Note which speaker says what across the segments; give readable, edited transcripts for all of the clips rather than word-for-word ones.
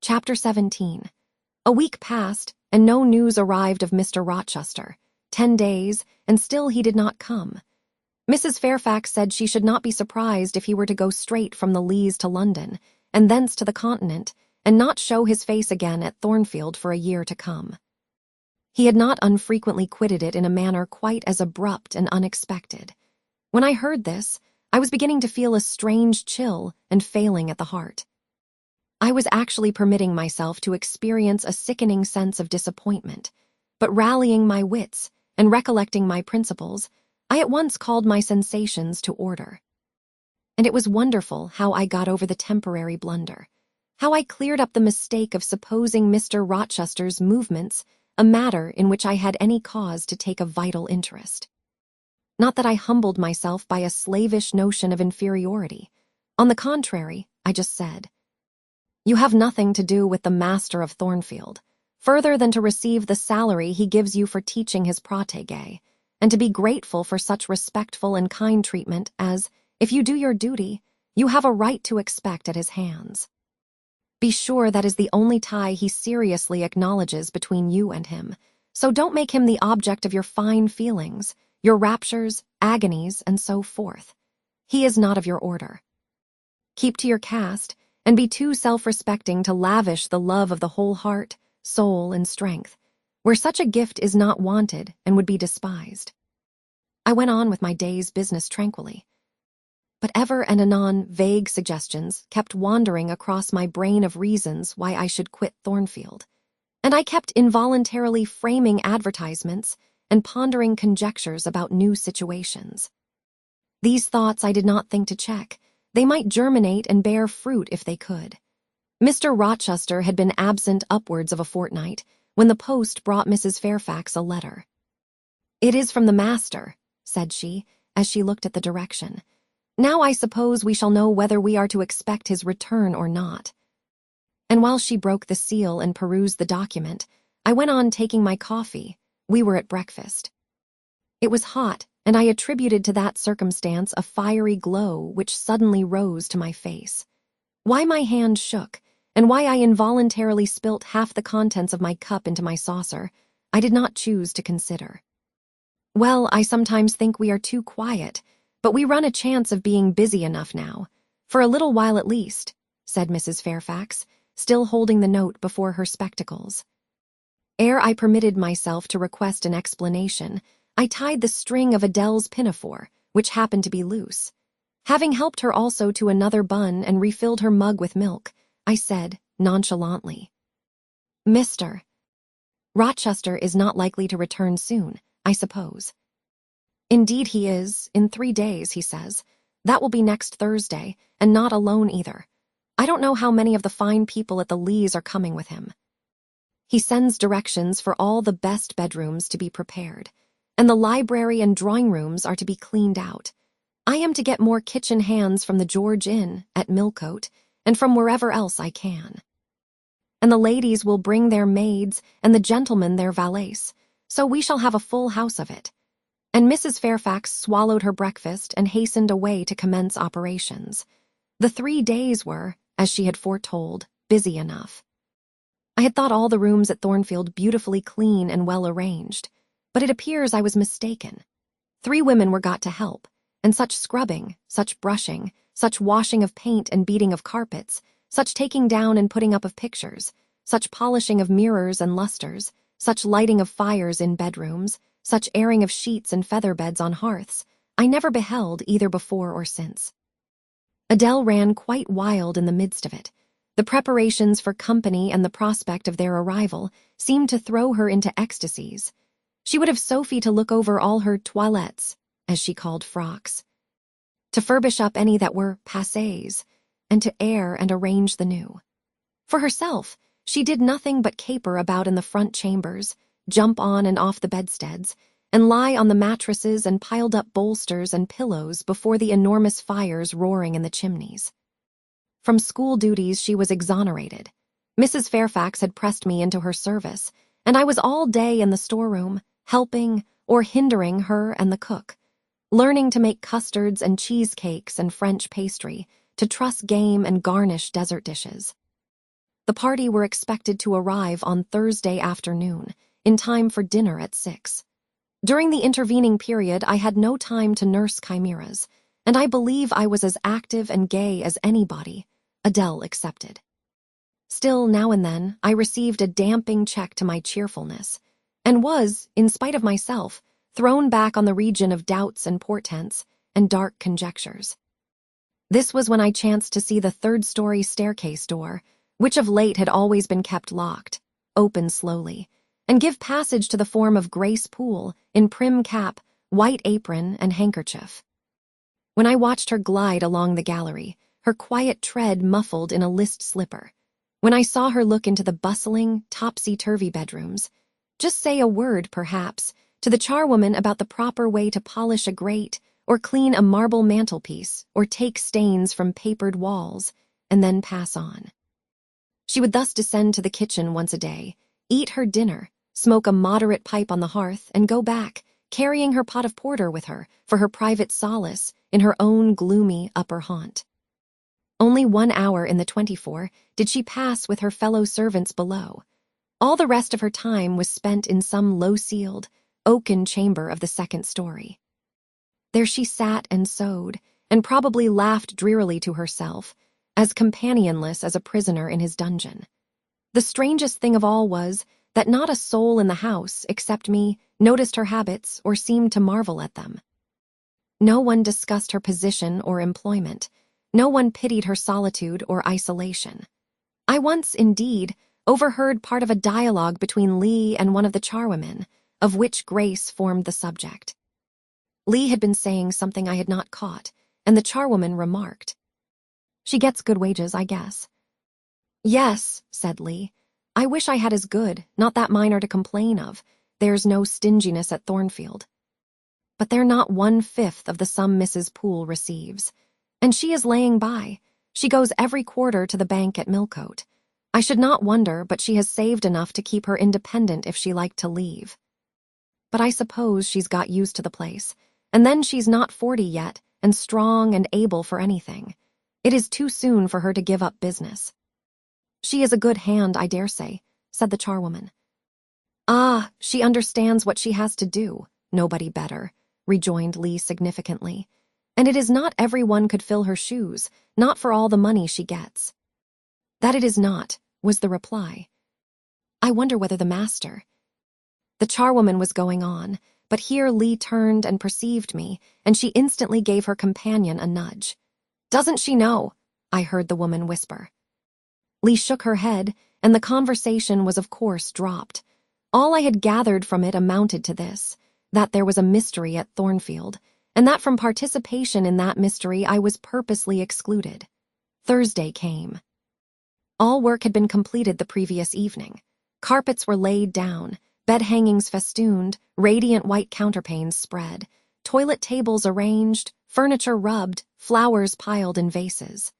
Speaker 1: Chapter 17. A week passed, and no news arrived of Mr. Rochester. 10 days, and still he did not come. Mrs. Fairfax said she should not be surprised if he were to go straight from the Leas to London, and thence to the Continent, and not show his face again at Thornfield for a year to come. He had not unfrequently quitted it in a manner quite as abrupt and unexpected. When I heard this, I was beginning to feel a strange chill and failing at the heart. I was actually permitting myself to experience a sickening sense of disappointment, but rallying my wits and recollecting my principles, I at once called my sensations to order. And it was wonderful how I got over the temporary blunder, how I cleared up the mistake of supposing Mr. Rochester's movements a matter in which I had any cause to take a vital interest. Not that I humbled myself by a slavish notion of inferiority. On the contrary, I just said, "You have nothing to do with the master of Thornfield, further than to receive the salary he gives you for teaching his protégé, and to be grateful for such respectful and kind treatment as, if you do your duty, you have a right to expect at his hands. Be sure that is the only tie he seriously acknowledges between you and him, so don't make him the object of your fine feelings, your raptures, agonies, and so forth. He is not of your order. Keep to your caste, and be too self-respecting to lavish the love of the whole heart, soul, and strength, where such a gift is not wanted and would be despised." I went on with my day's business tranquilly. But ever and anon vague suggestions kept wandering across my brain of reasons why I should quit Thornfield, and I kept involuntarily framing advertisements and pondering conjectures about new situations. These thoughts I did not think to check. They might germinate and bear fruit if they could. Mr. Rochester had been absent upwards of a fortnight when the post brought Mrs. Fairfax a letter. "It is from the master," said she, as she looked at the direction. "Now I suppose we shall know whether we are to expect his return or not." And while she broke the seal and perused the document, I went on taking my coffee. We were at breakfast. It was hot, and I attributed to that circumstance a fiery glow which suddenly rose to my face. Why my hand shook, and why I involuntarily spilt half the contents of my cup into my saucer, I did not choose to consider. "Well, I sometimes think we are too quiet, but we run a chance of being busy enough now, for a little while at least," said Mrs. Fairfax, still holding the note before her spectacles. Ere I permitted myself to request an explanation, I tied the string of Adele's pinafore, which happened to be loose. Having helped her also to another bun and refilled her mug with milk, I said, nonchalantly, "Mr. Rochester is not likely to return soon, I suppose." "Indeed he is, in 3 days, he says. That will be next Thursday, and not alone either. I don't know how many of the fine people at the Leas are coming with him. He sends directions for all the best bedrooms to be prepared, and the library and drawing rooms are to be cleaned out. I am to get more kitchen hands from the George Inn at Millcote, and from wherever else I can. And the ladies will bring their maids, and the gentlemen their valets, so we shall have a full house of it." And Mrs. Fairfax swallowed her breakfast and hastened away to commence operations. The 3 days were, as she had foretold, busy enough. I had thought all the rooms at Thornfield beautifully clean and well arranged, but it appears I was mistaken. 3 women were got to help, and such scrubbing, such brushing, such washing of paint and beating of carpets, such taking down and putting up of pictures, such polishing of mirrors and lustres, such lighting of fires in bedrooms, such airing of sheets and feather beds on hearths, I never beheld either before or since. Adele ran quite wild in the midst of it. The preparations for company and the prospect of their arrival seemed to throw her into ecstasies. She would have Sophie to look over all her toilettes, as she called frocks, to furbish up any that were passés, and to air and arrange the new. For herself, she did nothing but caper about in the front chambers, jump on and off the bedsteads, and lie on the mattresses and piled up bolsters and pillows before the enormous fires roaring in the chimneys. From school duties she was exonerated. Mrs. Fairfax had pressed me into her service, and I was all day in the storeroom, helping or hindering her and the cook, learning to make custards and cheesecakes and French pastry, to truss game and garnish dessert dishes. The party were expected to arrive on Thursday afternoon, in time for dinner at 6. During the intervening period, I had no time to nurse chimeras, and I believe I was as active and gay as anybody, Adele excepted. Still, now and then, I received a damping check to my cheerfulness, and was, in spite of myself, thrown back on the region of doubts and portents and dark conjectures. This was when I chanced to see the third-story staircase door, which of late had always been kept locked, open slowly, and give passage to the form of Grace Poole in prim cap, white apron, and handkerchief. When I watched her glide along the gallery, her quiet tread muffled in a list slipper, when I saw her look into the bustling, topsy-turvy bedrooms, just say a word, perhaps, to the charwoman about the proper way to polish a grate, or clean a marble mantelpiece, or take stains from papered walls, and then pass on. She would thus descend to the kitchen once a day, eat her dinner, smoke a moderate pipe on the hearth, and go back, carrying her pot of porter with her for her private solace in her own gloomy upper haunt. Only 1 hour in the 24 did she pass with her fellow servants below. All the rest of her time was spent in some low-ceiled, oaken chamber of the second story. There she sat and sewed, and probably laughed drearily to herself, as companionless as a prisoner in his dungeon. The strangest thing of all was that not a soul in the house, except me, noticed her habits or seemed to marvel at them. No one discussed her position or employment. No one pitied her solitude or isolation. I once, indeed, overheard part of a dialogue between Lee and one of the charwomen, of which Grace formed the subject. Lee had been saying something I had not caught, and the charwoman remarked, "She gets good wages, I guess." "Yes," said Lee. "I wish I had as good, not that mine are to complain of. There's no stinginess at Thornfield. But they're not 1/5 of the sum Mrs. Poole receives. And she is laying by. She goes every quarter to the bank at Millcote. I should not wonder, but she has saved enough to keep her independent if she liked to leave. But I suppose she's got used to the place, and then she's not 40 yet, and strong and able for anything. It is too soon for her to give up business." "She is a good hand, I dare say," said the charwoman. "Ah, she understands what she has to do. Nobody better," rejoined Lee significantly. "And it is not every one could fill her shoes, not for all the money she gets." "That it is not," was the reply. "I wonder whether the master—" The charwoman was going on, but here Lee turned and perceived me, and she instantly gave her companion a nudge. "Doesn't she know?" I heard the woman whisper. Lee shook her head, and the conversation was of course dropped. All I had gathered from it amounted to this, that there was a mystery at Thornfield, and that from participation in that mystery I was purposely excluded. Thursday came. All work had been completed the previous evening. Carpets were laid down, bed hangings festooned, radiant white counterpanes spread, toilet tables arranged, furniture rubbed, flowers piled in vases.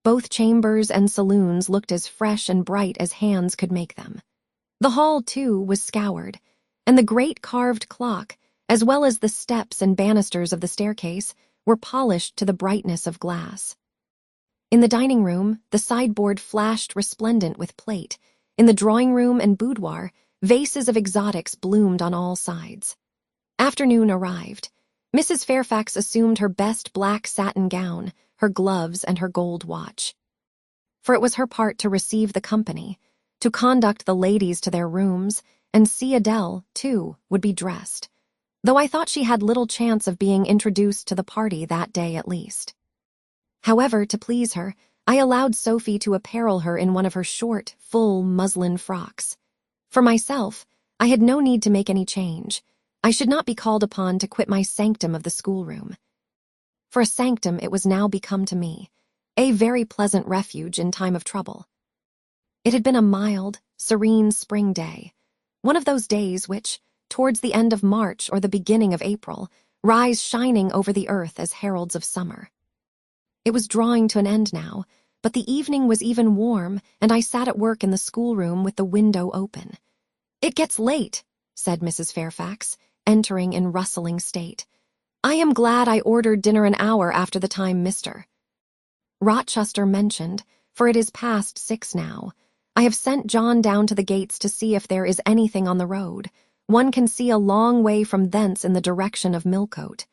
Speaker 1: Both chambers and saloons looked as fresh and bright as hands could make them. The hall, too, was scoured, and the great carved clock, as well as the steps and banisters of the staircase, were polished to the brightness of glass. In the dining room, the sideboard flashed resplendent with plate. In the drawing room and boudoir, vases of exotics bloomed on all sides. Afternoon arrived. Mrs. Fairfax assumed her best black satin gown, her gloves, and her gold watch. For it was her part to receive the company, to conduct the ladies to their rooms, and see Adele, too, would be dressed, though I thought she had little chance of being introduced to the party that day at least. However, to please her, I allowed Sophie to apparel her in one of her short, full muslin frocks. For myself, I had no need to make any change. I should not be called upon to quit my sanctum of the schoolroom. For a sanctum it was now become to me, a very pleasant refuge in time of trouble. It had been a mild, serene spring day, one of those days which, towards the end of March or the beginning of April, rise shining over the earth as heralds of summer. It was drawing to an end now, but the evening was even warm, and I sat at work in the schoolroom with the window open. "It gets late," said Mrs. Fairfax, entering in rustling state. "I am glad I ordered dinner an hour after the time Mr. Rochester mentioned, for it is past 6 now, I have sent John down to the gates to see if there is anything on the road. One can see a long way from thence in the direction of Millcote."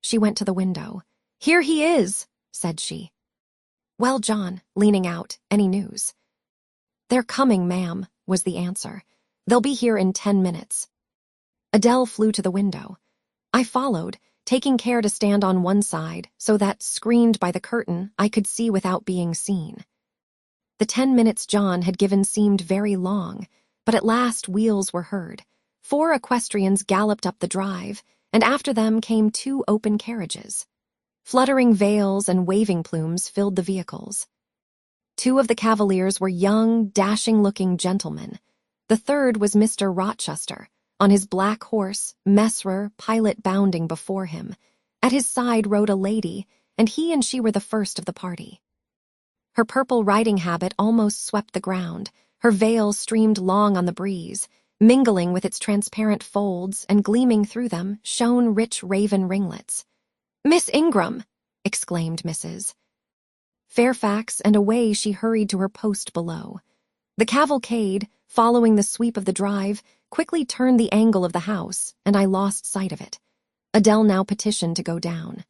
Speaker 1: She went to the window. "Here he is," said she. "Well, John," leaning out, "any news?" "They're coming, ma'am," was the answer. "They'll be here in 10 minutes." Adele flew to the window. I followed, taking care to stand on one side so that, screened by the curtain, I could see without being seen. The 10 minutes John had given seemed very long, but at last wheels were heard. 4 equestrians galloped up the drive, and after them came 2 open carriages. Fluttering veils and waving plumes filled the vehicles. 2 of the cavaliers were young, dashing-looking gentlemen. The third was Mr. Rochester, on his black horse, Messer, pilot bounding before him. At his side rode a lady, and he and she were the first of the party. Her purple riding habit almost swept the ground. Her veil streamed long on the breeze. Mingling with its transparent folds and gleaming through them shone rich raven ringlets. "Miss Ingram!" exclaimed Mrs. Fairfax, and away she hurried to her post below. The cavalcade, following the sweep of the drive, quickly turned the angle of the house, and I lost sight of it. Adele now petitioned to go down.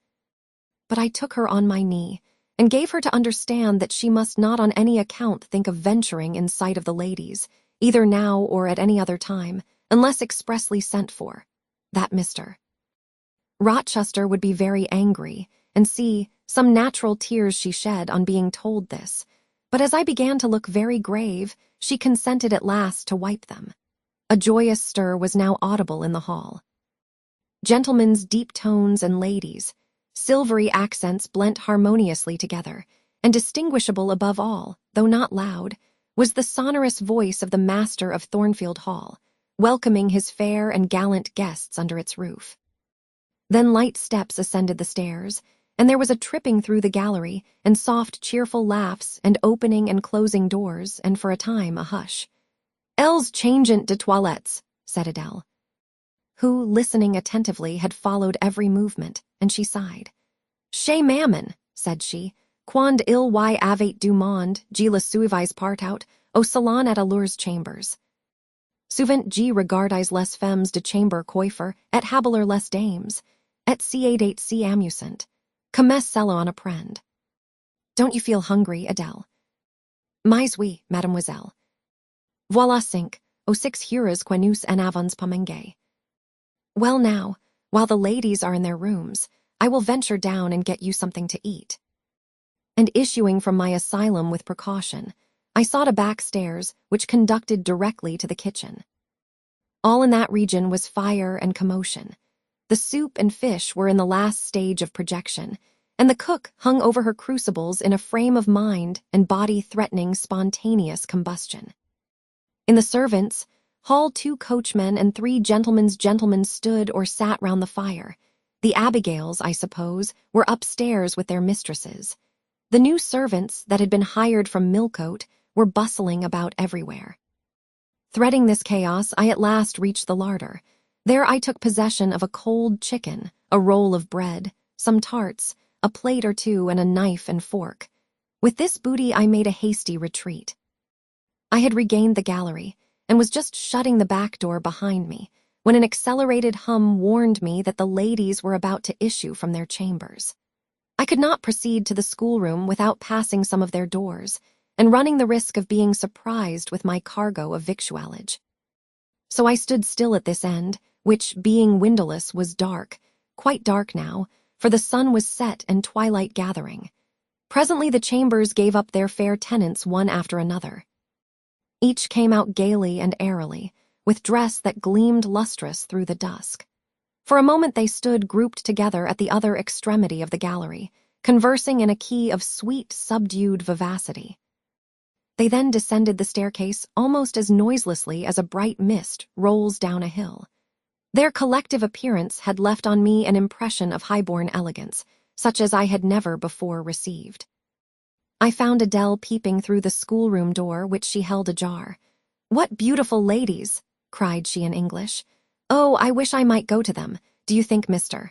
Speaker 1: But I took her on my knee, and gave her to understand that she must not on any account think of venturing in sight of the ladies, either now or at any other time, unless expressly sent for. That Mr. Rochester would be very angry, and see, some natural tears she shed on being told this, but as I began to look very grave, she consented at last to wipe them. A joyous stir was now audible in the hall. Gentlemen's deep tones and ladies' silvery accents blent harmoniously together, and distinguishable above all, though not loud, was the sonorous voice of the master of Thornfield Hall, welcoming his fair and gallant guests under its roof. Then light steps ascended the stairs, and there was a tripping through the gallery, and soft, cheerful laughs, and opening and closing doors, and for a time a hush. "Elle's changent de toilettes," said Adele, who, listening attentively, had followed every movement, and she sighed. "Chez Mammon," said she, "quand il y avait du monde, je le suivis partout, au salon at Alleur's chambers. Souvent je regardais les femmes de chambre coiffer, et habiller les dames, et c'est si amusant. Comme cela on apprend." "Don't you feel hungry, Adele?" "Mais oui, mademoiselle. Voilà 5, aux 6 heures que nous en avons pas mangé." "Well now, while the ladies are in their rooms, I will venture down and get you something to eat." And issuing from my asylum with precaution, I sought a back stairs which conducted directly to the kitchen. All in that region was fire and commotion. The soup and fish were in the last stage of projection, and the cook hung over her crucibles in a frame of mind and body threatening spontaneous combustion. In the servants' hall 2 coachmen and 3 gentlemen stood or sat round the fire. The Abigails, I suppose, were upstairs with their mistresses. The new servants that had been hired from Millcote were bustling about everywhere. Threading this chaos, I at last reached the larder. There I took possession of a cold chicken, a roll of bread, some tarts, a plate or 2, and a knife and fork. With this booty I made a hasty retreat. I had regained the gallery, and was just shutting the back door behind me, when an accelerated hum warned me that the ladies were about to issue from their chambers. I could not proceed to the schoolroom without passing some of their doors, and running the risk of being surprised with my cargo of victualage. So I stood still at this end, which, being windowless, was dark, quite dark now, for the sun was set and twilight gathering. Presently the chambers gave up their fair tenants one after another. Each came out gaily and airily, with dress that gleamed lustrous through the dusk. For a moment they stood grouped together at the other extremity of the gallery, conversing in a key of sweet, subdued vivacity. They then descended the staircase almost as noiselessly as a bright mist rolls down a hill. Their collective appearance had left on me an impression of high-born elegance, such as I had never before received. I found Adele peeping through the schoolroom door, which she held ajar. "What beautiful ladies!" cried she in English. "Oh, I wish I might go to them. Do you think Mr.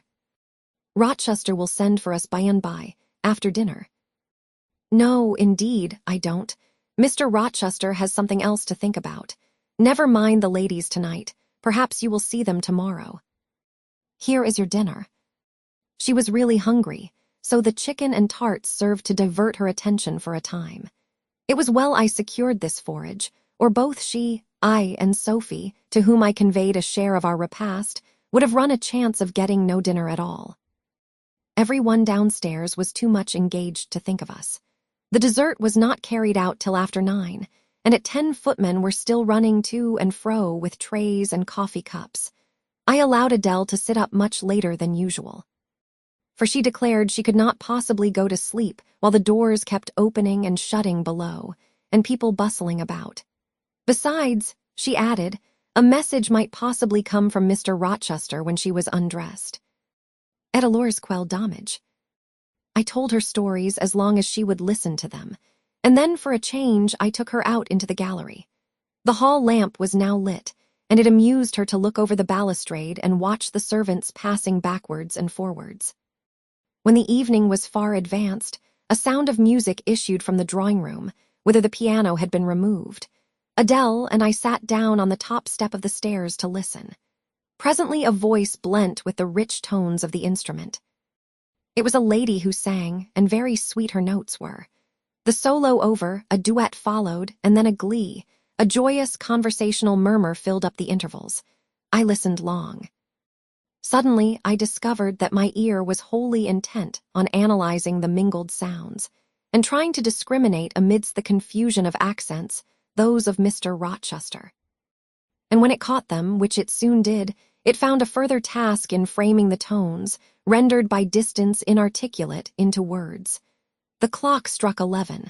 Speaker 1: Rochester will send for us by and by, after dinner?" "No, indeed, I don't. Mr. Rochester has something else to think about. Never mind the ladies tonight. Perhaps you will see them tomorrow. Here is your dinner." She was really hungry, so the chicken and tarts served to divert her attention for a time. It was well I secured this forage, or both I, and Sophie, to whom I conveyed a share of our repast, would have run a chance of getting no dinner at all. Everyone downstairs was too much engaged to think of us. The dessert was not carried out till after 9, and at 10 footmen were still running to and fro with trays and coffee cups. I allowed Adele to sit up much later than usual, for she declared she could not possibly go to sleep while the doors kept opening and shutting below, and people bustling about. Besides, she added, a message might possibly come from Mr. Rochester when she was undressed. Et alors quel dommage. I told her stories as long as she would listen to them, and then for a change I took her out into the gallery. The hall lamp was now lit, and it amused her to look over the balustrade and watch the servants passing backwards and forwards. When the evening was far advanced, a sound of music issued from the drawing-room, whither the piano had been removed. Adele and I sat down on the top step of the stairs to listen. Presently a voice blent with the rich tones of the instrument. It was a lady who sang, and very sweet her notes were. The solo over, a duet followed, and then a glee. A joyous conversational murmur filled up the intervals. I listened long. Suddenly, I discovered that my ear was wholly intent on analyzing the mingled sounds, and trying to discriminate amidst the confusion of accents those of Mr. Rochester. And when it caught them, which it soon did, it found a further task in framing the tones, rendered by distance inarticulate, into words. The clock struck 11.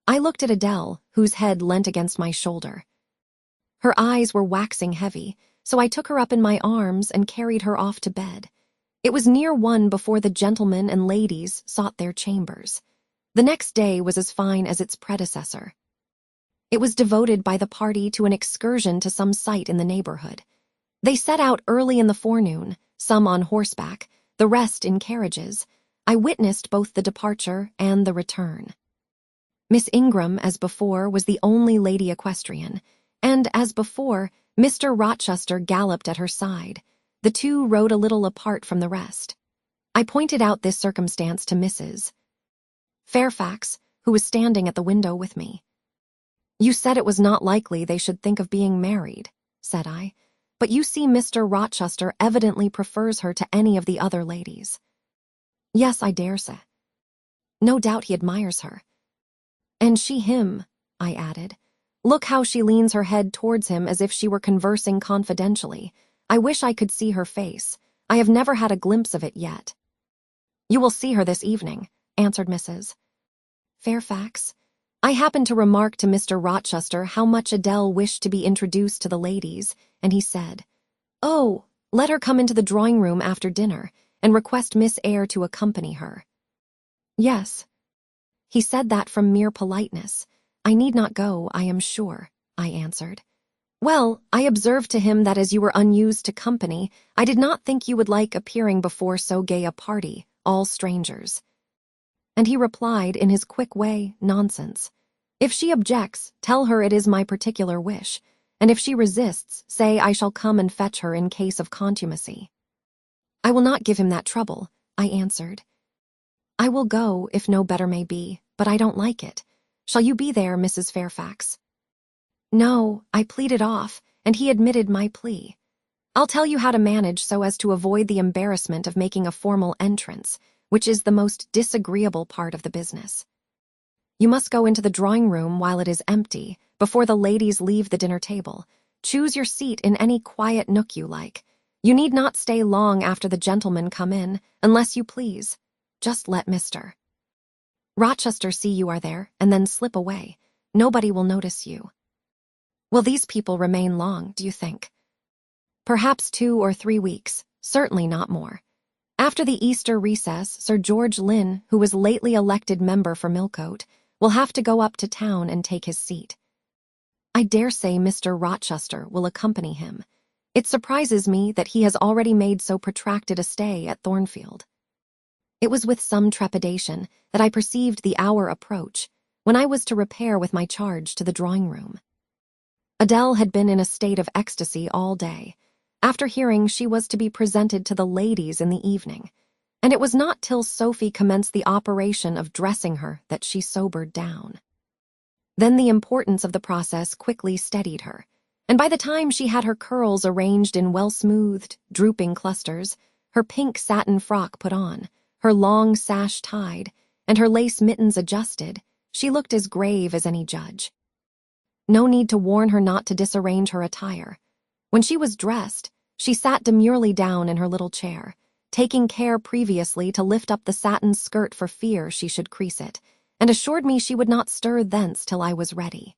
Speaker 1: I looked at Adele, whose head leant against my shoulder. Her eyes were waxing heavy, so I took her up in my arms and carried her off to bed. It was near 1 before the gentlemen and ladies sought their chambers. The next day was as fine as its predecessor. It was devoted by the party to an excursion to some site in the neighborhood. They set out early in the forenoon, some on horseback, the rest in carriages. I witnessed both the departure and the return. Miss Ingram, as before, was the only lady equestrian, and, as before, Mr. Rochester galloped at her side. The two rode a little apart from the rest. I pointed out this circumstance to Mrs. Fairfax, who was standing at the window with me. "You said it was not likely they should think of being married," said I, "but you see Mr. Rochester evidently prefers her to any of the other ladies." "Yes, I dare say. No doubt he admires her." "And she him," I added. "Look how she leans her head towards him as if she were conversing confidentially. I wish I could see her face. I have never had a glimpse of it yet." "You will see her this evening," answered Mrs. Fairfax. I happened to remark to Mr. Rochester how much Adele wished to be introduced to the ladies, and he said, "Oh, let her come into the drawing-room after dinner, and request Miss Eyre to accompany her." "Yes." "He said that from mere politeness. I need not go, I am sure," I answered. "Well, I observed to him that as you were unused to company, I did not think you would like appearing before so gay a party, all strangers." And he replied in his quick way, "Nonsense. If she objects, tell her it is my particular wish, and if she resists, say I shall come and fetch her in case of contumacy." "I will not give him that trouble," I answered. "I will go, if no better may be, but I don't like it. Shall you be there, Mrs. Fairfax?" "No," I pleaded off, and he admitted my plea. "I'll tell you how to manage so as to avoid the embarrassment of making a formal entrance, which is the most disagreeable part of the business. You must go into the drawing-room while it is empty, before the ladies leave the dinner table. Choose your seat in any quiet nook you like. You need not stay long after the gentlemen come in, unless you please. Just let Mr. Rochester see you are there, and then slip away. Nobody will notice you." "Will these people remain long, do you think?" "Perhaps 2 or 3 weeks, certainly not more. After the Easter recess, Sir George Lynn, who was lately elected member for Millcote, will have to go up to town and take his seat. I dare say Mr. Rochester will accompany him. It surprises me that he has already made so protracted a stay at Thornfield." It was with some trepidation that I perceived the hour approach. when I was to repair with my charge to the drawing room. Adele had been in a state of ecstasy all day, after hearing she was to be presented to the ladies in the evening, and it was not till Sophie commenced the operation of dressing her that she sobered down. Then the importance of the process quickly steadied her, and by the time she had her curls arranged in well-smoothed, drooping clusters, her pink satin frock put on, her long sash tied, and her lace mittens adjusted, she looked as grave as any judge. No need to warn her not to disarrange her attire. When she was dressed, she sat demurely down in her little chair, taking care previously to lift up the satin skirt for fear she should crease it, and assured me she would not stir thence till I was ready.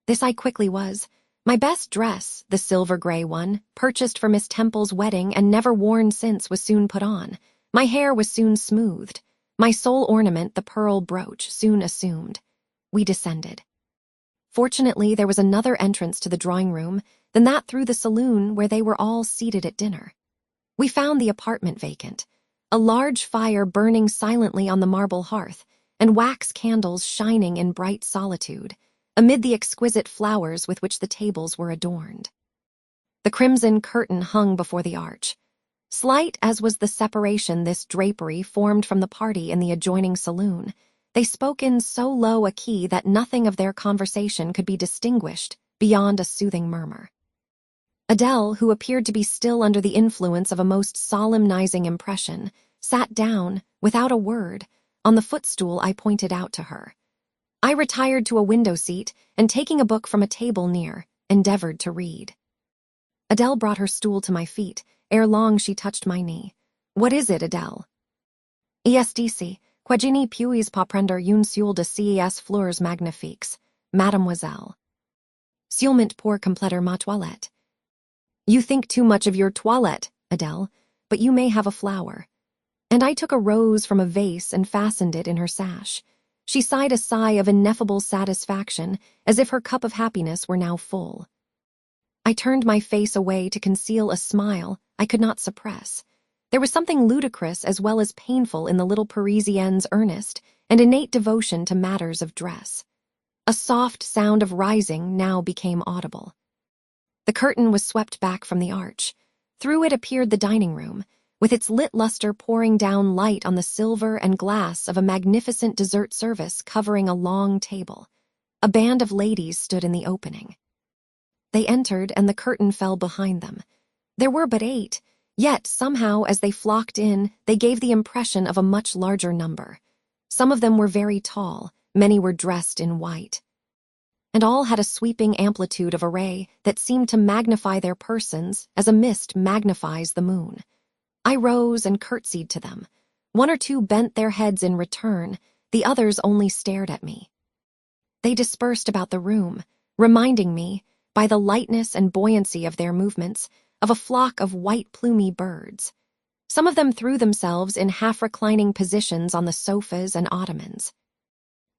Speaker 1: This I quickly was. My best dress, the silver-gray one, purchased for Miss Temple's wedding and never worn since, was soon put on. My hair was soon smoothed. My sole ornament, the pearl brooch, soon assumed. We descended. Fortunately, there was another entrance to the drawing-room than that through the saloon where they were all seated at dinner. We found the apartment vacant, a large fire burning silently on the marble hearth, and wax candles shining in bright solitude, amid the exquisite flowers with which the tables were adorned. The crimson curtain hung before the arch. Slight as was the separation this drapery formed from the party in the adjoining saloon, they spoke in so low a key that nothing of their conversation could be distinguished beyond a soothing murmur. Adele, who appeared to be still under the influence of a most solemnizing impression, sat down, without a word, on the footstool I pointed out to her. I retired to a window seat and, taking a book from a table near, endeavored to read. Adele brought her stool to my feet. Ere long she touched my knee. "What is it, Adele?" "ESDC, quegini puis pas prendre une seule de ces fleurs magnifiques, mademoiselle. Seulement pour compléter ma toilette." "You think too much of your toilette, Adele, but you may have a flower." And I took a rose from a vase and fastened it in her sash. She sighed a sigh of ineffable satisfaction, as if her cup of happiness were now full. I turned my face away to conceal a smile I could not suppress. There was something ludicrous as well as painful in the little Parisienne's earnest and innate devotion to matters of dress. A soft sound of rising now became audible. The curtain was swept back from the arch. Through it appeared the dining room, with its lit luster pouring down light on the silver and glass of a magnificent dessert service covering a long table. A band of ladies stood in the opening. They entered, and the curtain fell behind them. There were but 8, yet somehow as they flocked in, they gave the impression of a much larger number. Some of them were very tall, many were dressed in white, and all had a sweeping amplitude of array that seemed to magnify their persons as a mist magnifies the moon. I rose and curtsied to them. 1 or 2 bent their heads in return, the others only stared at me. They dispersed about the room, reminding me, by the lightness and buoyancy of their movements, of a flock of white plumy birds. Some of them threw themselves in half-reclining positions on the sofas and ottomans.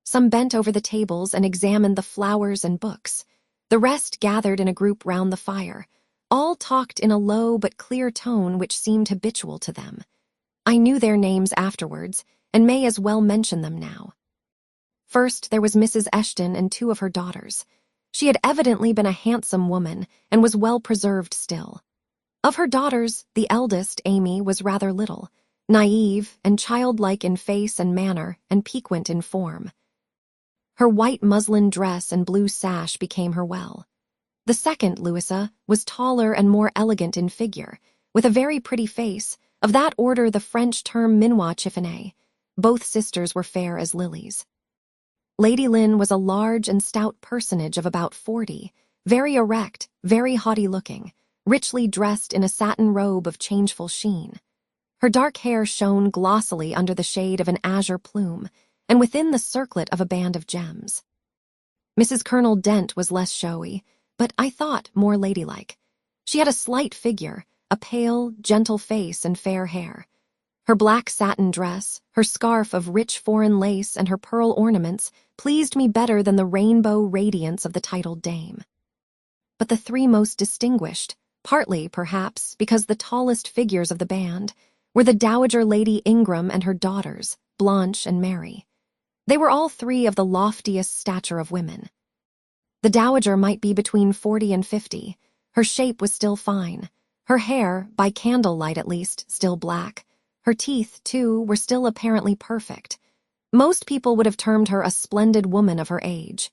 Speaker 1: Some bent over the tables and examined the flowers and books. The rest gathered in a group round the fire. All talked in a low but clear tone which seemed habitual to them. I knew their names afterwards, and may as well mention them now. First, there was Mrs. Eshton and 2 of her daughters. She had evidently been a handsome woman, and was well preserved still. Of her daughters, the eldest, Amy, was rather little, naive and childlike in face and manner, and piquant in form. Her white muslin dress and blue sash became her well. The second, Louisa, was taller and more elegant in figure, with a very pretty face, of that order the French term minois chiffonné. Both sisters were fair as lilies. Lady Lynn was a large and stout personage of about 40, very erect, very haughty-looking, richly dressed in a satin robe of changeful sheen. Her dark hair shone glossily under the shade of an azure plume, and within the circlet of a band of gems. Mrs. Colonel Dent was less showy, but I thought more ladylike. She had a slight figure, a pale, gentle face and fair hair. Her black satin dress, her scarf of rich foreign lace and her pearl ornaments pleased me better than the rainbow radiance of the titled dame. But the 3 most distinguished, partly, perhaps, because the tallest figures of the band, were the Dowager Lady Ingram and her daughters, Blanche and Mary. They were all three of the loftiest stature of women. The dowager might be between 40 and 50. Her shape was still fine. Her hair, by candlelight at least, still black. Her teeth, too, were still apparently perfect. Most people would have termed her a splendid woman of her age.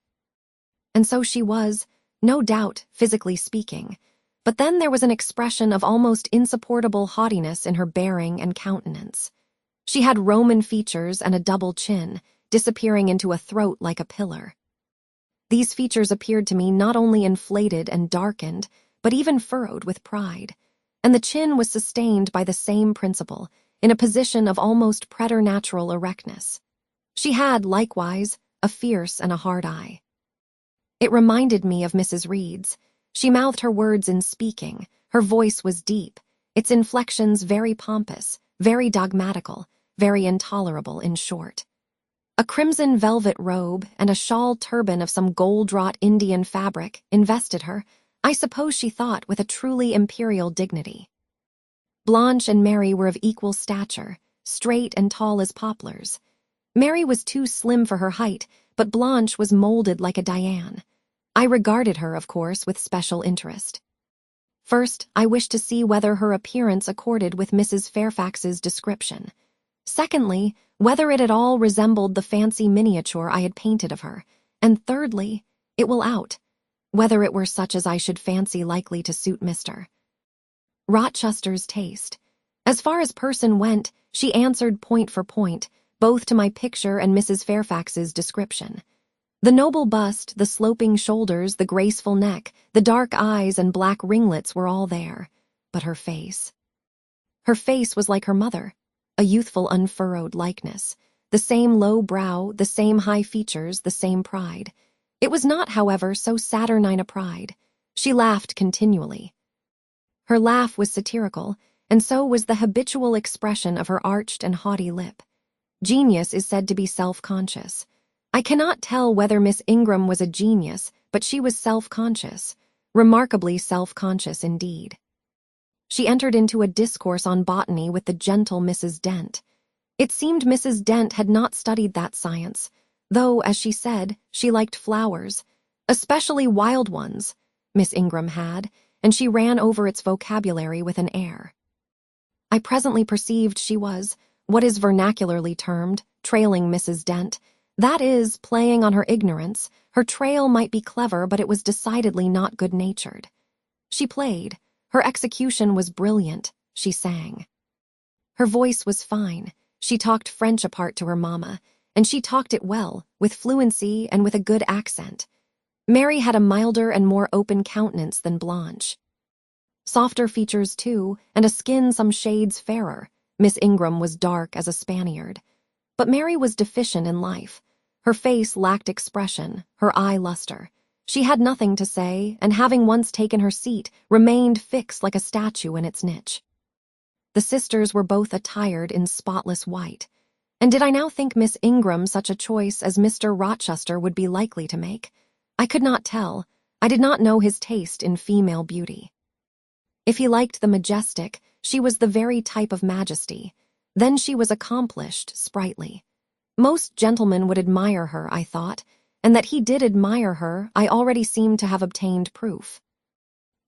Speaker 1: And so she was, no doubt, physically speaking. But then there was an expression of almost insupportable haughtiness in her bearing and countenance. She had Roman features and a double chin, disappearing into a throat like a pillar. These features appeared to me not only inflated and darkened, but even furrowed with pride, and the chin was sustained by the same principle, in a position of almost preternatural erectness. She had, likewise, a fierce and a hard eye. It reminded me of Mrs. Reed's. She mouthed her words in speaking, her voice was deep, its inflections very pompous, very dogmatical, very intolerable, in short. A crimson velvet robe and a shawl turban of some gold-wrought Indian fabric invested her, I suppose she thought, with a truly imperial dignity. Blanche and Mary were of equal stature, straight and tall as poplars. Mary was too slim for her height, but Blanche was molded like a Diane. I regarded her, of course, with special interest. First, I wished to see whether her appearance accorded with Mrs. Fairfax's description. Secondly, whether it at all resembled the fancy miniature I had painted of her. And thirdly, it will out, whether it were such as I should fancy likely to suit Mr. Rochester's taste. As far as person went, she answered point for point, both to my picture and Mrs. Fairfax's description. The noble bust, the sloping shoulders, the graceful neck, the dark eyes and black ringlets were all there. But her face. Her face was like her mother, a youthful unfurrowed likeness, the same low brow, the same high features, the same pride. It was not, however, so saturnine a pride. She laughed continually. Her laugh was satirical, and so was the habitual expression of her arched and haughty lip. Genius is said to be self-conscious. I cannot tell whether Miss Ingram was a genius, but she was self-conscious, remarkably self-conscious indeed. She entered into a discourse on botany with the gentle Mrs. Dent. It seemed Mrs. Dent had not studied that science, though, as she said, she liked flowers, especially wild ones. Miss Ingram had, and she ran over its vocabulary with an air. I presently perceived she was, what is vernacularly termed, trailing Mrs. Dent. That is, playing on her ignorance. Her trail might be clever, but it was decidedly not good-natured. She played. Her execution was brilliant. She sang. Her voice was fine. She talked French apart to her mamma, and she talked it well, with fluency and with a good accent. Mary had a milder and more open countenance than Blanche. Softer features, too, and a skin some shades fairer. Miss Ingram was dark as a Spaniard. But Mary was deficient in life. Her face lacked expression, her eye luster. She had nothing to say, and having once taken her seat, remained fixed like a statue in its niche. The sisters were both attired in spotless white. And did I now think Miss Ingram such a choice as Mr. Rochester would be likely to make? I could not tell. I did not know his taste in female beauty. If he liked the majestic, she was the very type of majesty. Then she was accomplished, sprightly. Most gentlemen would admire her, I thought, and that he did admire her, I already seemed to have obtained proof.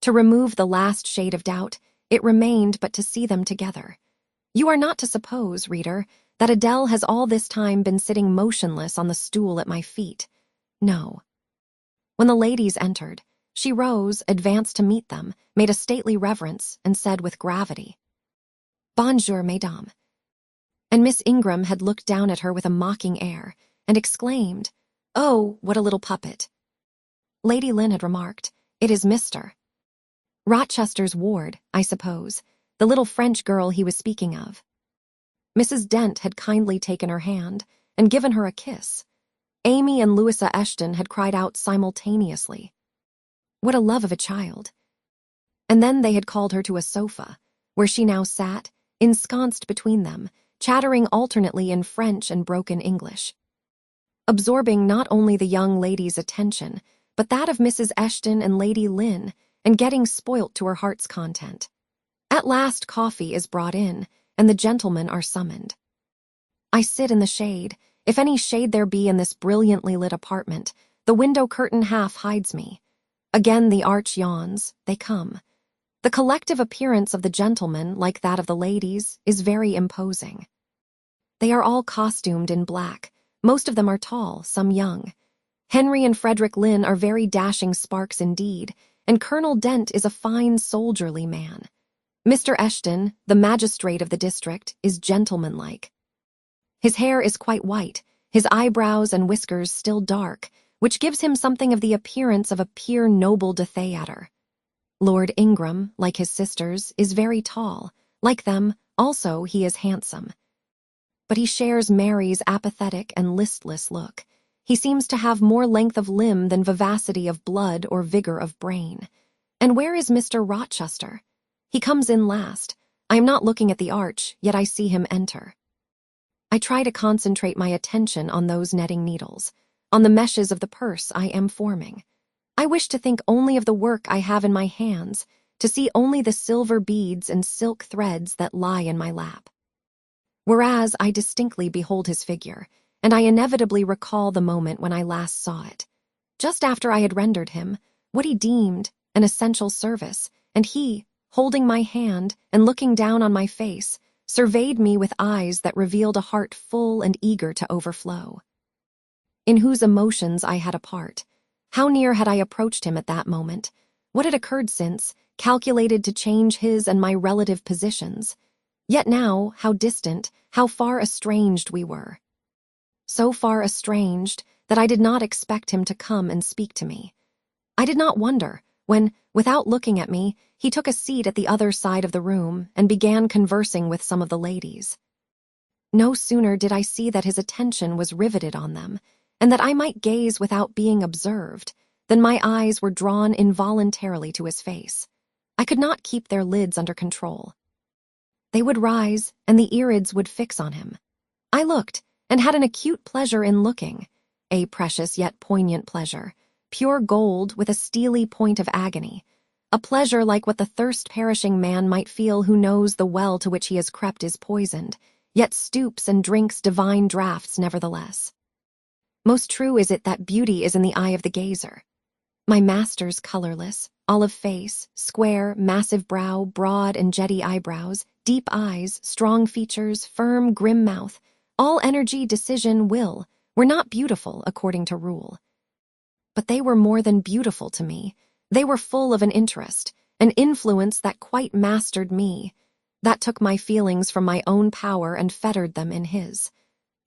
Speaker 1: To remove the last shade of doubt, it remained but to see them together. You are not to suppose, reader, that Adele has all this time been sitting motionless on the stool at my feet. No. When the ladies entered, she rose, advanced to meet them, made a stately reverence, and said with gravity, "Bonjour, mesdames." And Miss Ingram had looked down at her with a mocking air, and exclaimed, "Oh, what a little puppet." Lady Lynn had remarked, "It is Mr. Rochester's ward, I suppose, the little French girl he was speaking of." Mrs. Dent had kindly taken her hand, and given her a kiss. Amy and Louisa Eshton had cried out simultaneously, "What a love of a child!" And then they had called her to a sofa, where she now sat, ensconced between them, chattering alternately in French and broken English, absorbing not only the young lady's attention, but that of Mrs. Eshton and Lady Lynn, and getting spoilt to her heart's content. At last coffee is brought in, and the gentlemen are summoned. I sit in the shade. If any shade there be in this brilliantly lit apartment, the window curtain half hides me. Again the arch yawns, they come. The collective appearance of the gentlemen, like that of the ladies, is very imposing. They are all costumed in black. Most of them are tall, some young. Henry and Frederick Lynn are very dashing sparks indeed, and Colonel Dent is a fine soldierly man. Mr. Eshton, the magistrate of the district, is gentlemanlike. His hair is quite white, his eyebrows and whiskers still dark, which gives him something of the appearance of a pure noble de theatre. Lord Ingram, like his sisters, is very tall. Like them, also, he is handsome. But he shares Mary's apathetic and listless look. He seems to have more length of limb than vivacity of blood or vigor of brain. And where is Mr. Rochester? He comes in last. I am not looking at the arch, yet I see him enter. I try to concentrate my attention on those netting needles, on the meshes of the purse I am forming. I wish to think only of the work I have in my hands, to see only the silver beads and silk threads that lie in my lap. Whereas I distinctly behold his figure, and I inevitably recall the moment when I last saw it. Just after I had rendered him what he deemed an essential service, and he, holding my hand and looking down on my face, surveyed me with eyes that revealed a heart full and eager to overflow. In whose emotions I had a part. How near had I approached him at that moment? What had occurred since, calculated to change his and my relative positions? Yet now, how distant, how far estranged we were. So far estranged that I did not expect him to come and speak to me. I did not wonder when, without looking at me, he took a seat at the other side of the room and began conversing with some of the ladies. No sooner did I see that his attention was riveted on them, and that I might gaze without being observed, than my eyes were drawn involuntarily to his face. I could not keep their lids under control. They would rise, and the irids would fix on him. I looked, and had an acute pleasure in looking, a precious yet poignant pleasure, pure gold with a steely point of agony, a pleasure like what the thirst-perishing man might feel who knows the well to which he has crept is poisoned, yet stoops and drinks divine draughts nevertheless. Most true is it that beauty is in the eye of the gazer. My master's colorless, olive face, square, massive brow, broad and jetty eyebrows, deep eyes, strong features, firm, grim mouth, all energy, decision, will, were not beautiful according to rule. But they were more than beautiful to me. They were full of an interest, an influence that quite mastered me, that took my feelings from my own power and fettered them in his.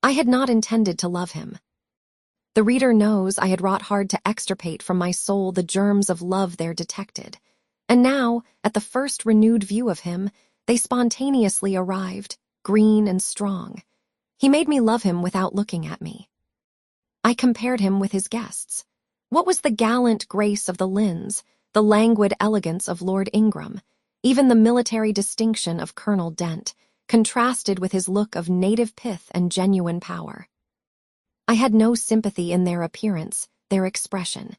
Speaker 1: I had not intended to love him. The reader knows I had wrought hard to extirpate from my soul the germs of love there detected, and now, at the first renewed view of him, they spontaneously arrived, green and strong. He made me love him without looking at me. I compared him with his guests. What was the gallant grace of the Lynns, the languid elegance of Lord Ingram, even the military distinction of Colonel Dent, contrasted with his look of native pith and genuine power? I had no sympathy in their appearance, their expression.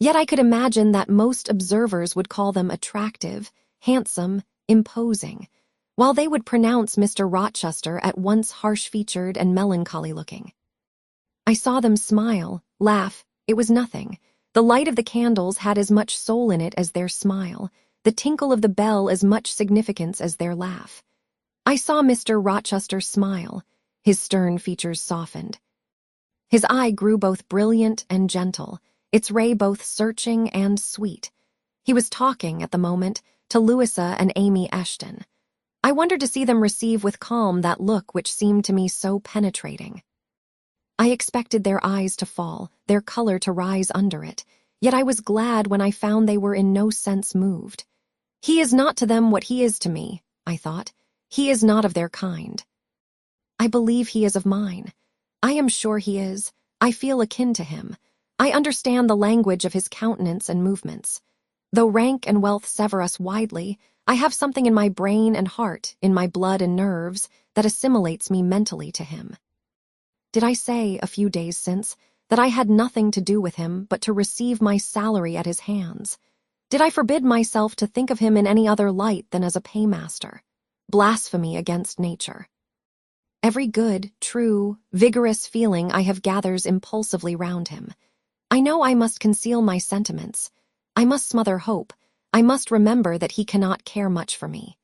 Speaker 1: Yet I could imagine that most observers would call them attractive, handsome, imposing, while they would pronounce Mr. Rochester at once harsh-featured and melancholy-looking. I saw them smile, laugh. It was nothing. The light of the candles had as much soul in it as their smile, the tinkle of the bell as much significance as their laugh. I saw Mr. Rochester smile. His stern features softened. His eye grew both brilliant and gentle, its ray both searching and sweet. He was talking, at the moment, to Louisa and Amy Eshton. I wondered to see them receive with calm that look which seemed to me so penetrating. I expected their eyes to fall, their color to rise under it, yet I was glad when I found they were in no sense moved. He is not to them what he is to me, I thought. He is not of their kind. I believe he is of mine. I am sure he is. I feel akin to him. I understand the language of his countenance and movements. Though rank and wealth sever us widely, I have something in my brain and heart, in my blood and nerves, that assimilates me mentally to him. Did I say, a few days since, that I had nothing to do with him but to receive my salary at his hands? Did I forbid myself to think of him in any other light than as a paymaster? Blasphemy against nature. Every good, true, vigorous feeling I have gathers impulsively round him. I know I must conceal my sentiments. I must smother hope. I must remember that he cannot care much for me.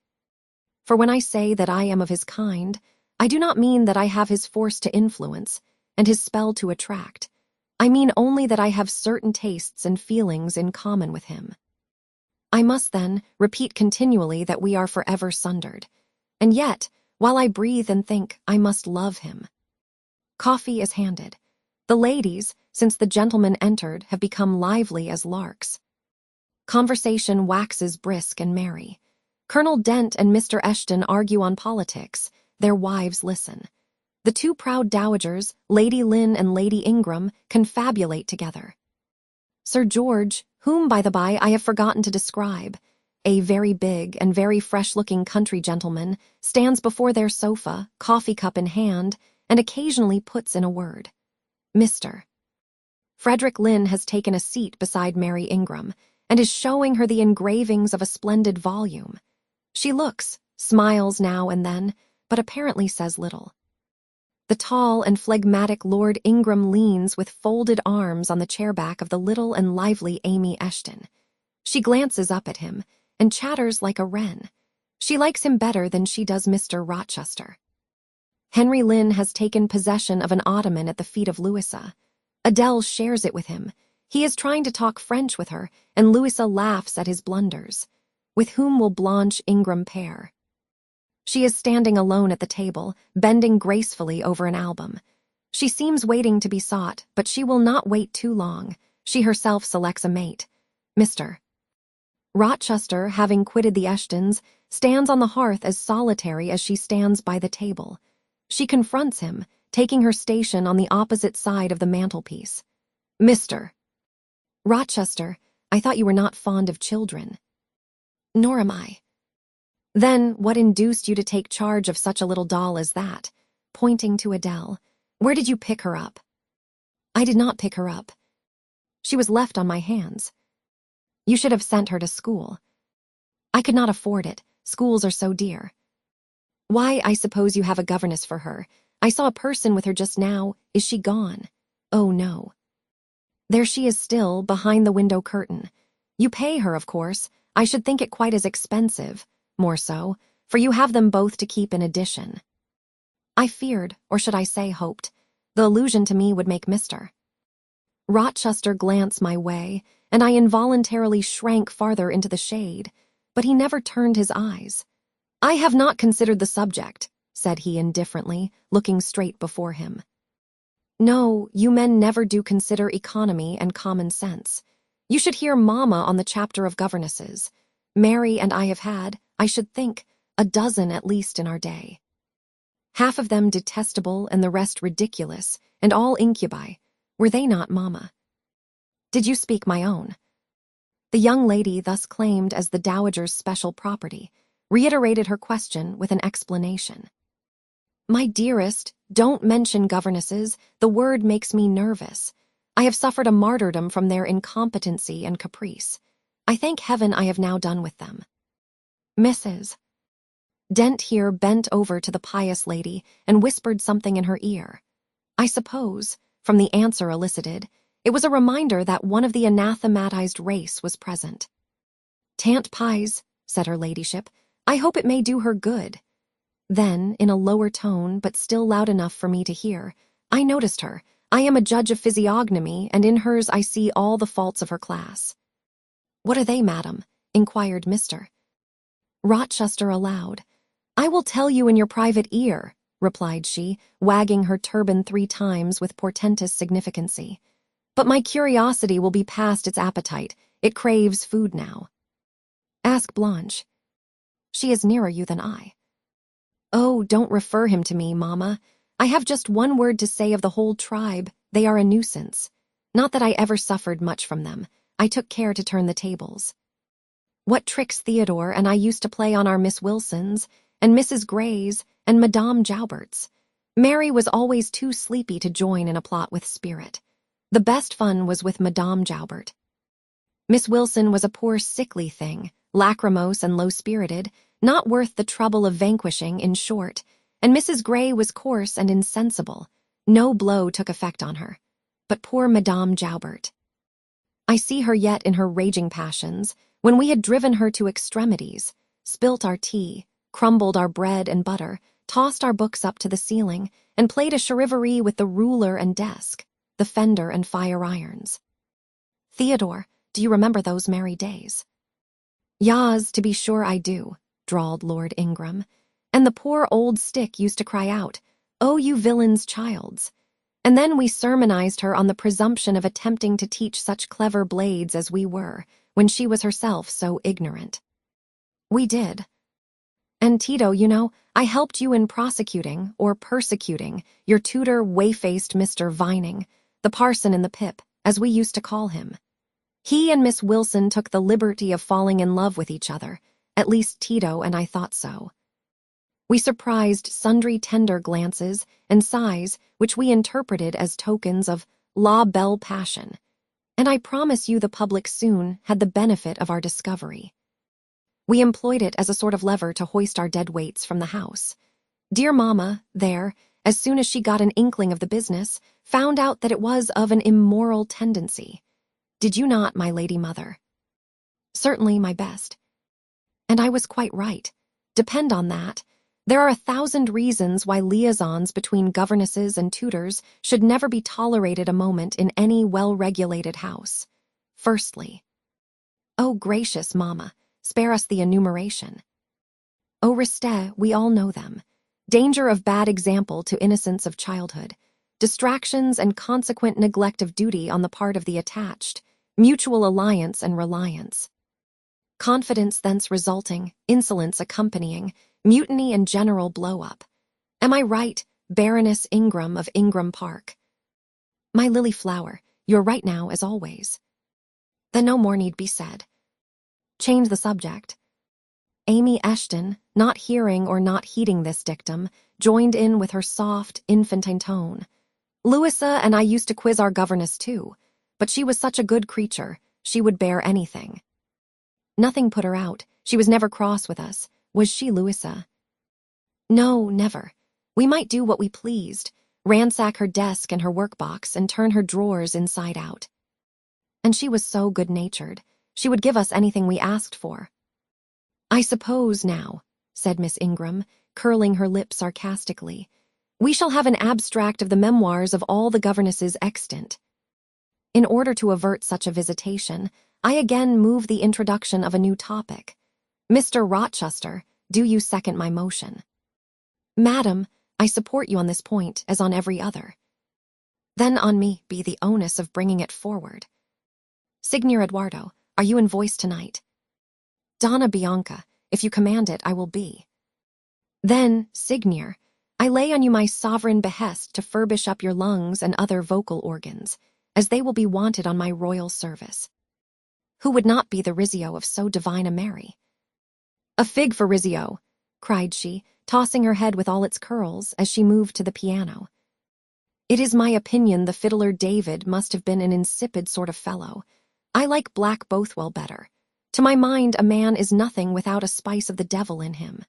Speaker 1: For when I say that I am of his kind, I do not mean that I have his force to influence and his spell to attract. I mean only that I have certain tastes and feelings in common with him. I must, then, repeat continually that we are forever sundered. And yet, while I breathe and think, I must love him. Coffee is handed. The ladies, since the gentlemen entered, have become lively as larks. Conversation waxes brisk and merry. Colonel Dent and Mr. Eshton argue on politics. Their wives listen. The two proud dowagers, Lady Lynn and Lady Ingram, confabulate together. Sir George, whom, by the by, I have forgotten to describe, a very big and very fresh-looking country gentleman, stands before their sofa, coffee cup in hand, and occasionally puts in a word. Mr. Frederick Lynn has taken a seat beside Mary Ingram, and is showing her the engravings of a splendid volume. She looks, smiles now and then, but apparently says little. The tall and phlegmatic Lord Ingram leans with folded arms on the chairback of the little and lively Amy Eshton. She glances up at him, and chatters like a wren. She likes him better than she does Mr. Rochester. Henry Lynn has taken possession of an ottoman at the feet of Louisa. Adele shares it with him. He is trying to talk French with her, and Louisa laughs at his blunders. With whom will Blanche Ingram pair? She is standing alone at the table, bending gracefully over an album. She seems waiting to be sought, but she will not wait too long. She herself selects a mate. Mr. Rochester, having quitted the Eshtons, stands on the hearth as solitary as she stands by the table. She confronts him, taking her station on the opposite side of the mantelpiece. Mr. Rochester, I thought you were not fond of children. Nor am I. Then what induced you to take charge of such a little doll as that? Pointing to Adele. Where did you pick her up? I did not pick her up. She was left on my hands. You should have sent her to school. I could not afford it. Schools are so dear. Why, I suppose you have a governess for her. I saw a person with her just now. Is she gone? Oh, no. There she is still, behind the window curtain. You pay her, of course. I should think it quite as expensive, more so, for you have them both to keep in addition. I feared, or should I say hoped, the allusion to me would make Mr. Rochester glance my way, and I involuntarily shrank farther into the shade, but he never turned his eyes. I have not considered the subject, said he indifferently, looking straight before him. No, you men never do consider economy and common sense. You should hear Mamma on the chapter of governesses. Mary and I have had, I should think, a dozen at least in our day. Half of them detestable and the rest ridiculous, and all incubi. Were they not, Mamma? Did you speak my own? The young lady, thus claimed as the dowager's special property, reiterated her question with an explanation. My dearest, don't mention governesses. The word makes me nervous. I have suffered a martyrdom from their incompetency and caprice. I thank heaven I have now done with them. Mrs. Dent here bent over to the pious lady and whispered something in her ear. I suppose, from the answer elicited, it was a reminder that one of the anathematized race was present. Tant pies, said her ladyship, I hope it may do her good. Then, in a lower tone, but still loud enough for me to hear, I noticed her. I am a judge of physiognomy, and in hers I see all the faults of her class. What are they, madam? Inquired Mr. Rochester aloud. I will tell you in your private ear, replied she, wagging her turban 3 times with portentous significancy. But my curiosity will be past its appetite. It craves food now. Ask Blanche. She is nearer you than I. Oh, don't refer him to me, Mamma. I have just one word to say of the whole tribe. They are a nuisance. Not that I ever suffered much from them. I took care to turn the tables. What tricks Theodore and I used to play on our Miss Wilsons, and Mrs. Grays, and Madame Joubert's. Mary was always too sleepy to join in a plot with spirit. The best fun was with Madame Joubert. Miss Wilson was a poor sickly thing, lachrymose and low-spirited, not worth the trouble of vanquishing, in short, and Mrs. Gray was coarse and insensible. No blow took effect on her. But poor Madame Joubert. I see her yet in her raging passions, when we had driven her to extremities, spilt our tea, crumbled our bread and butter, tossed our books up to the ceiling, and played a charivari with the ruler and desk, the fender and fire irons. Theodore, do you remember those merry days? Yas, to be sure I do, drawled Lord Ingram, and the poor old stick used to cry out, "Oh, you villain's childs." And then we sermonized her on the presumption of attempting to teach such clever blades as we were, when she was herself so ignorant. We did. And Tito, you know, I helped you in prosecuting, or persecuting, your tutor whey-faced Mr. Vining, the parson in the pip, as we used to call him. He and Miss Wilson took the liberty of falling in love with each other, at least Tito and I thought so. We surprised sundry tender glances and sighs which we interpreted as tokens of la belle passion, and I promise you the public soon had the benefit of our discovery. We employed it as a sort of lever to hoist our dead weights from the house. Dear Mamma, there, as soon as she got an inkling of the business, found out that it was of an immoral tendency. Did you not, my lady mother? Certainly, my best. And I was quite right. Depend on that. There are 1,000 reasons why liaisons between governesses and tutors should never be tolerated a moment in any well-regulated house. Firstly, oh gracious Mamma, spare us the enumeration. Oh resté, we all know them. Danger of bad example to innocence of childhood, distractions and consequent neglect of duty on the part of the attached, mutual alliance and reliance. Confidence thence resulting, insolence accompanying, mutiny and general blow-up. Am I right, Baroness Ingram of Ingram Park? My lily flower, you're right now as always. Then no more need be said. Change the subject. Amy Eshton, not hearing or not heeding this dictum, joined in with her soft, infantine tone. Louisa and I used to quiz our governess too, but she was such a good creature, she would bear anything. Nothing put her out, she was never cross with us. Was she, Louisa? No, never. We might do what we pleased, ransack her desk and her workbox and turn her drawers inside out. And she was so good-natured. She would give us anything we asked for. I suppose now, said Miss Ingram, curling her lip sarcastically, we shall have an abstract of the memoirs of all the governesses extant. In order to avert such a visitation, I again move the introduction of a new topic. Mr. Rochester, do you second my motion? Madam, I support you on this point as on every other. Then on me be the onus of bringing it forward. Signor Eduardo, are you in voice tonight? Donna Bianca, if you command it, I will be. Then, Signor, I lay on you my sovereign behest to furbish up your lungs and other vocal organs, as they will be wanted on my royal service. Who would not be the Rizzio of so divine a Mary? A fig for Rizzio, cried she, tossing her head with all its curls as she moved to the piano. It is my opinion the fiddler David must have been an insipid sort of fellow. I like Black Bothwell better. To my mind, a man is nothing without a spice of the devil in him.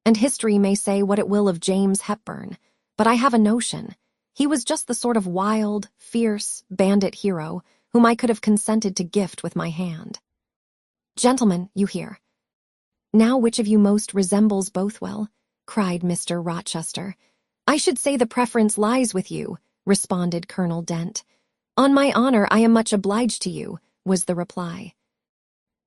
Speaker 1: And history may say what it will of James Hepburn, but I have a notion. He was just the sort of wild, fierce, bandit hero whom I could have consented to gift with my hand. Gentlemen, you hear. Now which of you most resembles Bothwell? Cried Mr. Rochester. I should say the preference lies with you, responded Colonel Dent. On my honor, I am much obliged to you, was the reply.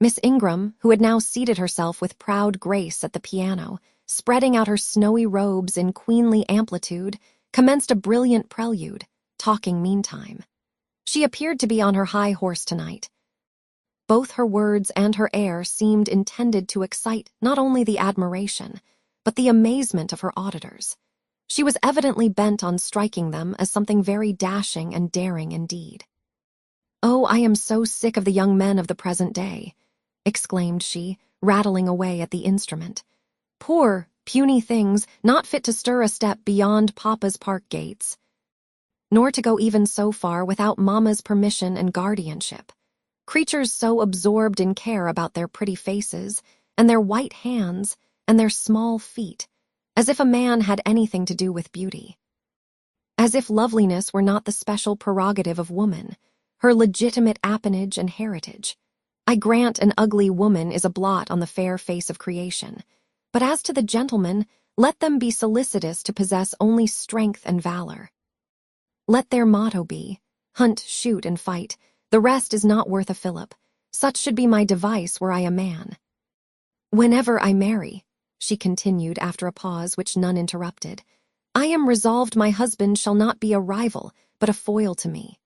Speaker 1: Miss Ingram, who had now seated herself with proud grace at the piano, spreading out her snowy robes in queenly amplitude, commenced a brilliant prelude, talking meantime. She appeared to be on her high horse tonight. Both her words and her air seemed intended to excite not only the admiration, but the amazement of her auditors. She was evidently bent on striking them as something very dashing and daring indeed. "Oh, I am so sick of the young men of the present day," exclaimed she, rattling away at the instrument. "Poor, puny things, not fit to stir a step beyond Papa's park gates, nor to go even so far without Mamma's permission and guardianship. Creatures so absorbed in care about their pretty faces, and their white hands, and their small feet. as if a man had anything to do with beauty. As if loveliness were not the special prerogative of woman, her legitimate appanage and heritage. I grant an ugly woman is a blot on the fair face of creation, but as to the gentlemen, let them be solicitous to possess only strength and valor. Let their motto be, hunt, shoot, and fight, the rest is not worth a fillip. Such should be my device were I a man. Whenever I marry, she continued after a pause which none interrupted, I am resolved my husband shall not be a rival, but a foil to me.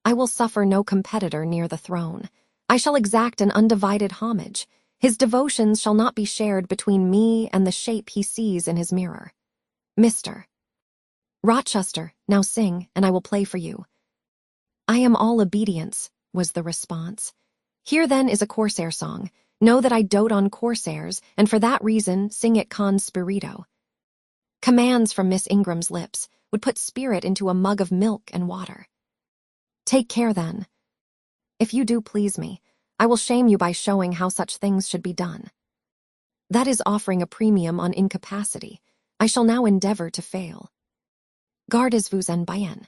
Speaker 1: I will suffer no competitor near the throne. I shall exact an undivided homage. His devotions shall not be shared between me and the shape he sees in his mirror. Mr. Rochester, now sing, and I will play for you. I am all obedience, was the response. Here then is a corsair song. Know that I dote on corsairs, and for that reason sing it con spirito. Commands from Miss Ingram's lips would put spirit into a mug of milk and water. Take care, then. If you do please me, I will shame you by showing how such things should be done. That is offering a premium on incapacity. I shall now endeavor to fail. Gardez-vous en bien.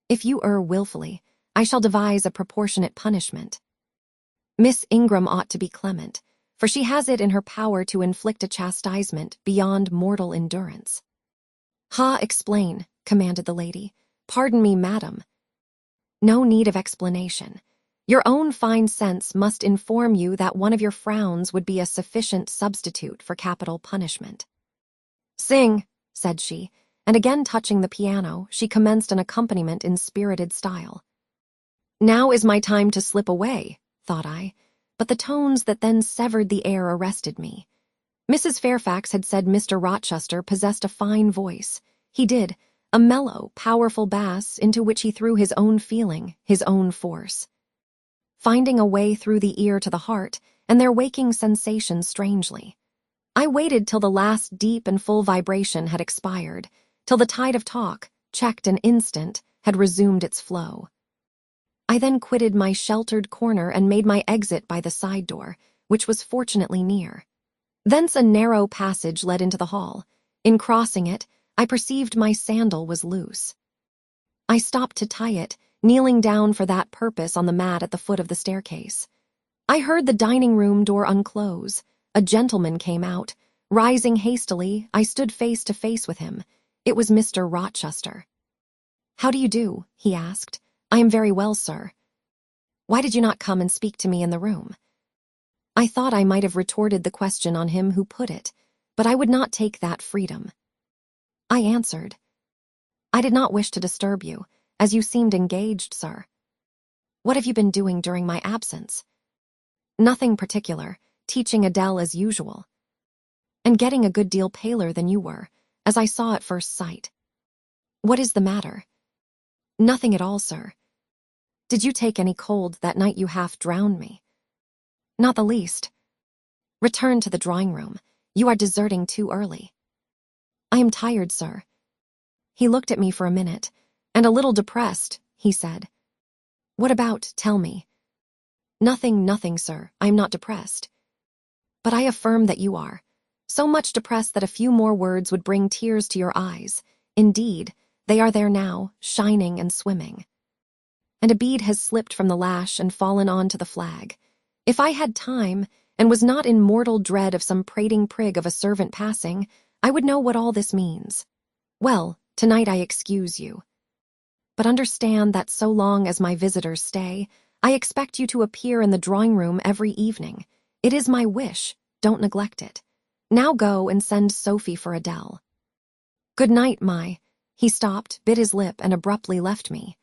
Speaker 1: If you err willfully, I shall devise a proportionate punishment. Miss Ingram ought to be clement, for she has it in her power to inflict a chastisement beyond mortal endurance. Ha, explain, commanded the lady. Pardon me, madam. No need of explanation. Your own fine sense must inform you that one of your frowns would be a sufficient substitute for capital punishment. Sing, said she, and again touching the piano, she commenced an accompaniment in spirited style. Now is my time to slip away, thought I, but the tones that then severed the air arrested me. Mrs. Fairfax had said Mr. Rochester possessed a fine voice. He did, a mellow, powerful bass into which he threw his own feeling, his own force. Finding a way through the ear to the heart, and their waking sensation strangely. I waited till the last deep and full vibration had expired, till the tide of talk, checked an instant, had resumed its flow. I then quitted my sheltered corner and made my exit by the side door, which was fortunately near. Thence a narrow passage led into the hall. In crossing it, I perceived my sandal was loose. I stopped to tie it, kneeling down for that purpose on the mat at the foot of the staircase. I heard the dining-room door unclose. A gentleman came out. Rising hastily, I stood face to face with him. It was Mr. Rochester. "How do you do?" he asked. "I am very well, sir." "Why did you not come and speak to me in the room?" I thought I might have retorted the question on him who put it, but I would not take that freedom. I answered, "I did not wish to disturb you, as you seemed engaged, sir." "What have you been doing during my absence?" "Nothing particular, teaching Adele as usual." "And getting a good deal paler than you were, as I saw at first sight." "What is the matter?" "Nothing at all, sir." "Did you take any cold that night you half drowned me?" "Not the least." "Return to the drawing-room. You are deserting too early." "I am tired, sir." He looked at me for a minute, and a little depressed, he said, "What about? Tell me." Nothing, sir. I am not depressed." "But I affirm that you are. So much depressed that a few more words would bring tears to your eyes. Indeed, they are there now, shining and swimming. And a bead has slipped from the lash and fallen on to the flag. If I had time, and was not in mortal dread of some prating prig of a servant passing, I would know what all this means. Well, tonight I excuse you. But understand that so long as my visitors stay, I expect you to appear in the drawing-room every evening. It is my wish. Don't neglect it. Now go and send Sophie for Adele. Good night, my—" He stopped, bit his lip, and abruptly left me.